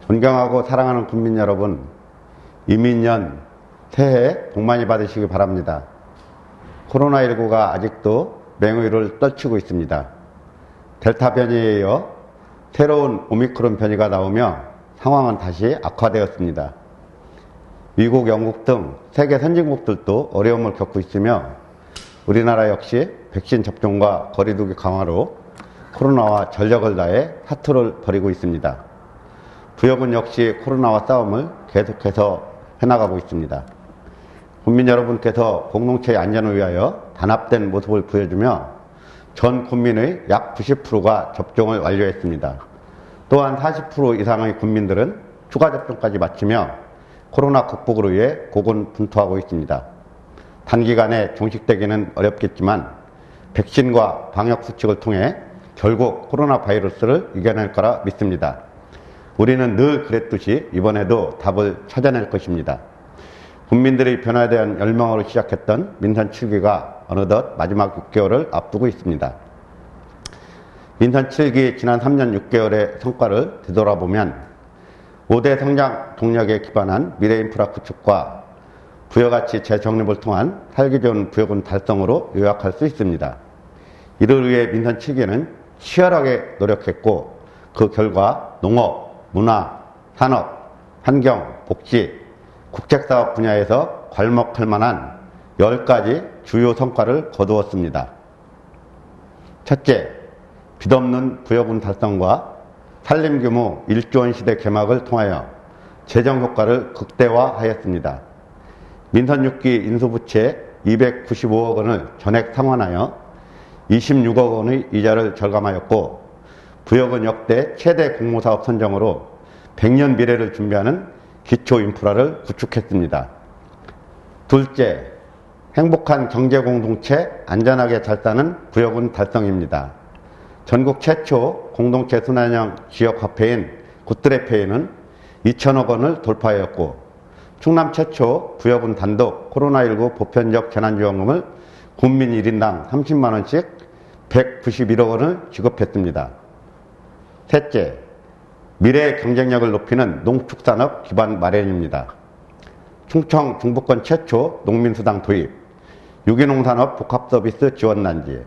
존경하고 사랑하는 국민 여러분, 이민년 새해 복 많이 받으시기 바랍니다. 코로나19가 아직도 맹위를 떨치고 있습니다. 델타 변이에 이어 새로운 오미크론 변이가 나오며 상황은 다시 악화되었습니다. 미국, 영국 등 세계 선진국들도 어려움을 겪고 있으며 우리나라 역시 백신 접종과 거리두기 강화로 코로나와 전력을 다해 사투를 벌이고 있습니다. 부여군 역시 코로나와 싸움을 계속해서 해나가고 있습니다. 국민 여러분께서 공동체의 안전을 위하여 단합된 모습을 보여주며 전 국민의 약 90%가 접종을 완료했습니다. 또한 40% 이상의 국민들은 추가 접종까지 마치며 코로나 극복을 위해 고군분투하고 있습니다. 단기간에 종식되기는 어렵겠지만 백신과 방역수칙을 통해 결국 코로나 바이러스를 이겨낼 거라 믿습니다. 우리는 늘 그랬듯이 이번에도 답을 찾아낼 것입니다. 국민들의 변화에 대한 열망으로 시작했던 민선 7기가 어느덧 마지막 6개월을 앞두고 있습니다. 민선 7기 지난 3년 6개월의 성과를 되돌아보면 5대 성장 동력에 기반한 미래 인프라 구축과 부여가치 재정립을 통한 살기 좋은 부여군 달성으로 요약할 수 있습니다. 이를 위해 민선 7기는 치열하게 노력했고 그 결과 농업, 문화, 산업, 환경, 복지, 국책사업 분야에서 괄목할 만한 10가지 주요 성과를 거두었습니다. 첫째, 빚없는 부여군 달성과 산림규모 1조 원 시대 개막을 통하여 재정효과를 극대화하였습니다. 민선 6기 인수부채 295억 원을 전액 상환하여 26억 원의 이자를 절감하였고 부여군 역대 최대 공모사업 선정으로 100년 미래를 준비하는 기초 인프라를 구축했습니다. 둘째, 행복한 경제공동체 안전하게 잘 사는 부여군 달성입니다. 전국 최초 공동체 순환형 지역화폐인 굿드래페이는 2천억 원을 돌파하였고 충남 최초 부여군 단독 코로나19 보편적 재난지원금을 국민 1인당 30만 원씩 191억 원을 지급했습니다. 셋째, 미래 경쟁력을 높이는 농축산업 기반 마련입니다. 충청 중부권 최초 농민수당 도입, 유기농산업 복합서비스 지원단지,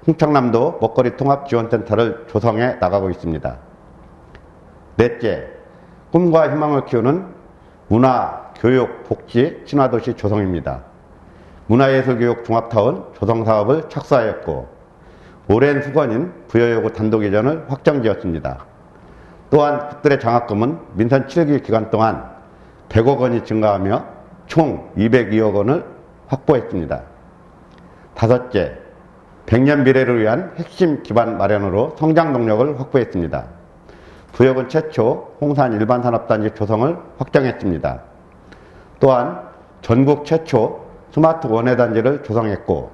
충청남도 먹거리 통합지원센터를 조성해 나가고 있습니다. 넷째, 꿈과 희망을 키우는 문화, 교육, 복지, 친화도시 조성입니다. 문화예술교육 종합타운 조성사업을 착수하였고 오랜 수건인 부여여고 단독 이전을 확정지었습니다. 또한 국들의 장학금은 민선 7기 기간 동안 100억 원이 증가하며 총 202억 원을 확보했습니다. 다섯째, 100년 미래를 위한 핵심 기반 마련으로 성장 동력을 확보했습니다. 부여군 최초 홍산 일반산업단지 조성을 확정했습니다. 또한 전국 최초 스마트 원예단지를 조성했고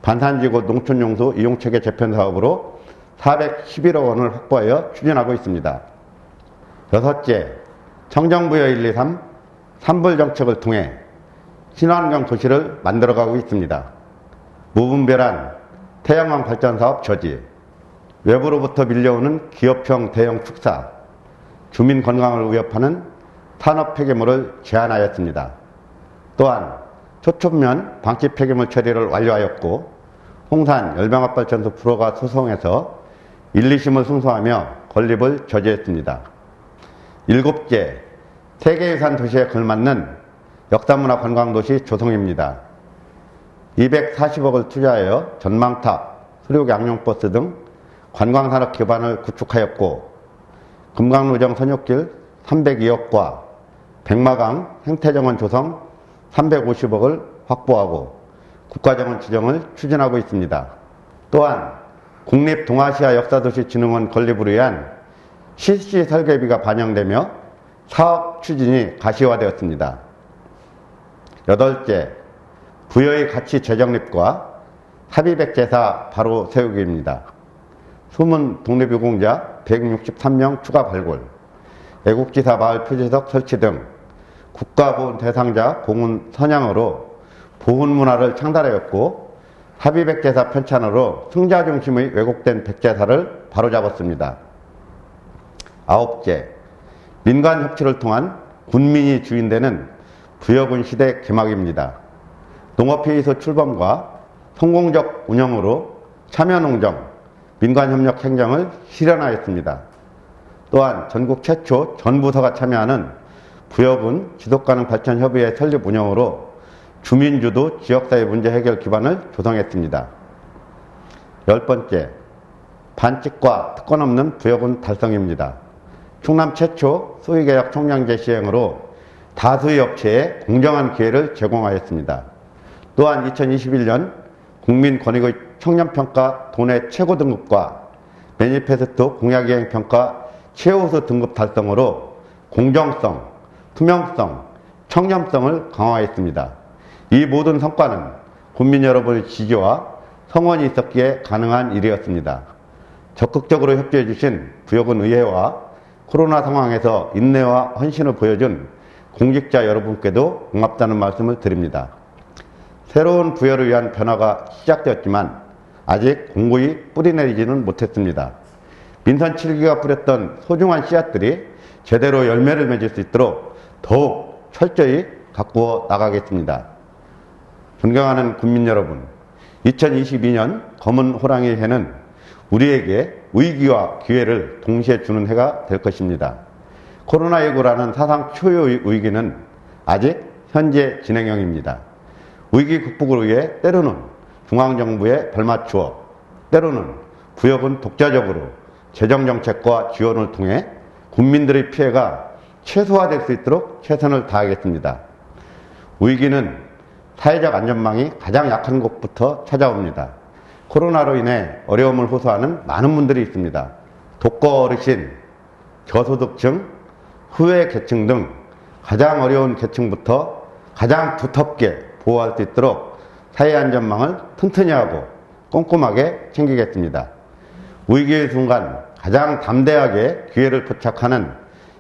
반산지구 농촌용수 이용체계 재편 사업으로 411억 원을 확보하여 추진하고 있습니다. 여섯째, 청정부여 1, 2, 3, 산불정책을 통해 친환경 도시를 만들어가고 있습니다. 무분별한 태양광 발전사업 저지, 외부로부터 밀려오는 기업형 대형 축사, 주민 건강을 위협하는 산업 폐기물을 제한하였습니다. 또한 초천면 방치 폐기물 처리를 완료하였고 홍산 열병합발전소 프로가 소송해서 1, 2심을 승소하며 건립을 저지했습니다. 일곱째, 세계유산 도시에 걸맞는 역사문화 관광도시 조성입니다. 240억을 투자하여 전망탑, 수륙 양용버스 등 관광산업 기반을 구축하였고 금강루정 선욕길 302억과 백마강 생태정원 조성 350억을 확보하고 국가정원 지정을 추진하고 있습니다. 또한 국립동아시아 역사도시진흥원 건립을 위한 실시 설계비가 반영되며 사업 추진이 가시화되었습니다. 여덟째, 부여의 가치 재정립과 합의백제사 바로 세우기입니다. 숨은 독립유공자 163명 추가 발굴, 애국지사 마을 표지석 설치 등 국가보훈 대상자 공훈 선양으로 보훈문화를 창달하였고 합의백제사 편찬으로 승자 중심의 왜곡된 백제사를 바로잡았습니다. 아홉째, 민간 협치를 통한 군민이 주인되는 부여군 시대 개막입니다. 농업회의소 출범과 성공적 운영으로 참여농정, 민간협력 행정을 실현하였습니다. 또한 전국 최초 전 부서가 참여하는 부여군 지속가능 발전협의회 설립 운영으로 주민주도 지역사회 문제 해결 기반을 조성했습니다. 10번째, 반칙과 특권 없는 부여군 달성입니다. 충남 최초 소위개혁 총량제 시행으로 다수의 업체에 공정한 기회를 제공하였습니다. 또한 2021년 국민권익의 청년평가 도내 최고 등급과 매니페스토 공약이행평가 최우수 등급 달성으로 공정성, 투명성, 청렴성을 강화했습니다. 이 모든 성과는 국민 여러분의 지지와 성원이 있었기에 가능한 일이었습니다. 적극적으로 협조해 주신 부여군 의회와 코로나 상황에서 인내와 헌신을 보여준 공직자 여러분께도 고맙다는 말씀을 드립니다. 새로운 부여를 위한 변화가 시작되었지만 아직 공고히 뿌리내리지는 못했습니다. 민선 7기가 뿌렸던 소중한 씨앗들이 제대로 열매를 맺을 수 있도록 더욱 철저히 가꾸어 나가겠습니다. 존경하는 국민 여러분, 2022년 검은 호랑이 해는 우리에게 위기와 기회를 동시에 주는 해가 될 것입니다. 코로나19라는 사상 초유의 위기는 아직 현재 진행형입니다. 위기 극복을 위해 때로는 중앙정부에 발맞추어, 때로는 부여군 독자적으로 재정정책과 지원을 통해 국민들의 피해가 최소화될 수 있도록 최선을 다하겠습니다. 위기는 사회적 안전망이 가장 약한 곳부터 찾아옵니다. 코로나로 인해 어려움을 호소하는 많은 분들이 있습니다. 독거 어르신, 저소득층, 후외 계층 등 가장 어려운 계층부터 가장 두텁게 보호할 수 있도록 사회 안전망을 튼튼히 하고 꼼꼼하게 챙기겠습니다. 위기의 순간 가장 담대하게 기회를 포착하는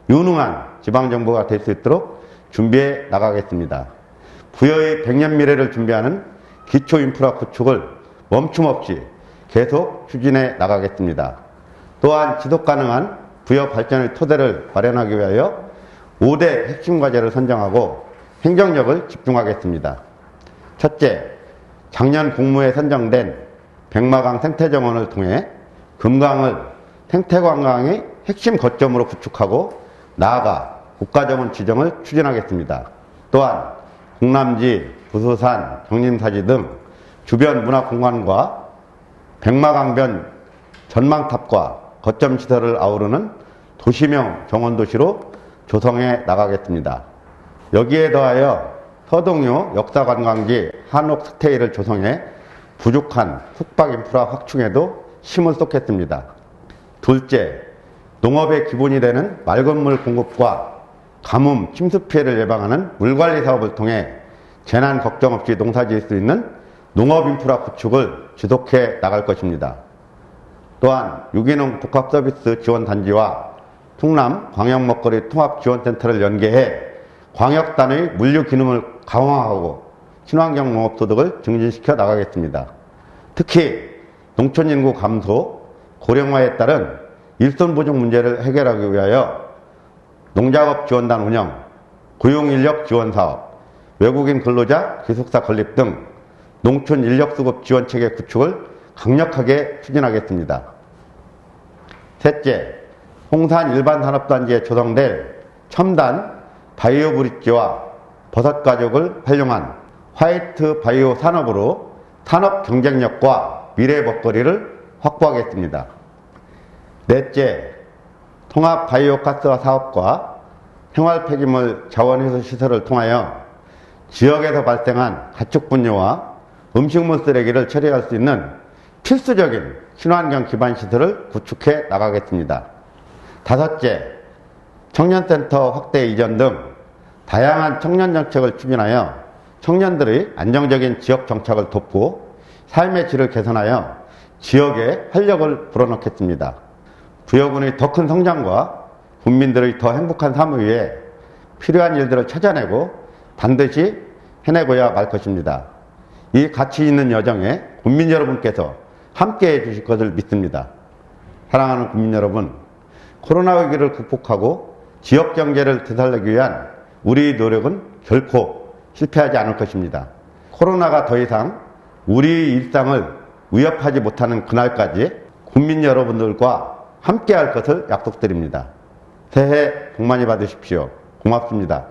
유능한 지방정부가 될 수 있도록 준비해 나가겠습니다. 부여의 100년 미래를 준비하는 기초인프라 구축을 멈춤없이 계속 추진해 나가겠습니다. 또한 지속가능한 부여 발전의 토대를 마련하기 위하여 5대 핵심 과제를 선정하고 행정력을 집중하겠습니다. 첫째, 작년 공모에 선정된 백마강 생태정원을 통해 금강을 생태관광의 핵심 거점으로 구축하고 나아가 국가정원 지정을 추진하겠습니다. 또한 공남지, 부소산, 정림사지 등 주변 문화공간과 백마강변 전망탑과 거점시설을 아우르는 도시명 정원도시로 조성해 나가겠습니다. 여기에 더하여 서동요 역사관광지 한옥 스테이를 조성해 부족한 숙박인프라 확충에도 힘을 쏟겠습니다. 둘째, 농업의 기본이 되는 맑은 물 공급과 가뭄, 침수 피해를 예방하는 물관리 사업을 통해 재난 걱정 없이 농사 지을 수 있는 농업 인프라 구축을 지속해 나갈 것입니다. 또한 유기농 복합서비스 지원단지와 충남 광역먹거리 통합지원센터를 연계해 광역단의 물류 기능을 강화하고 친환경 농업소득을 증진시켜 나가겠습니다. 특히 농촌 인구 감소, 고령화에 따른 일손 부족 문제를 해결하기 위하여 농작업 지원단 운영, 고용인력 지원 사업, 외국인 근로자 기숙사 건립 등 농촌 인력 수급 지원 체계 구축을 강력하게 추진하겠습니다. 셋째, 홍산 일반산업단지에 조성될 첨단 바이오 브릿지와 버섯 가죽을 활용한 화이트 바이오 산업으로 산업 경쟁력과 미래 먹거리를 확보하겠습니다. 넷째, 통합 바이오 가스화 사업과 생활 폐기물 자원회수 시설을 통하여 지역에서 발생한 가축 분뇨와 음식물 쓰레기를 처리할 수 있는 필수적인 친환경 기반 시설을 구축해 나가겠습니다. 다섯째, 청년센터 확대 이전 등 다양한 청년 정책을 추진하여 청년들의 안정적인 지역 정착을 돕고 삶의 질을 개선하여 지역에 활력을 불어넣겠습니다. 부여군의 더 큰 성장과 국민들의 더 행복한 삶을 위해 필요한 일들을 찾아내고 반드시 해내고야 말 것입니다. 이 가치 있는 여정에 국민 여러분께서 함께해 주실 것을 믿습니다. 사랑하는 국민 여러분, 코로나 위기를 극복하고 지역 경제를 되살리기 위한 우리 노력은 결코 실패하지 않을 것입니다. 코로나가 더 이상 우리 일상을 위협하지 못하는 그날까지 국민 여러분들과 함께할 것을 약속드립니다. 새해 복 많이 받으십시오. 고맙습니다.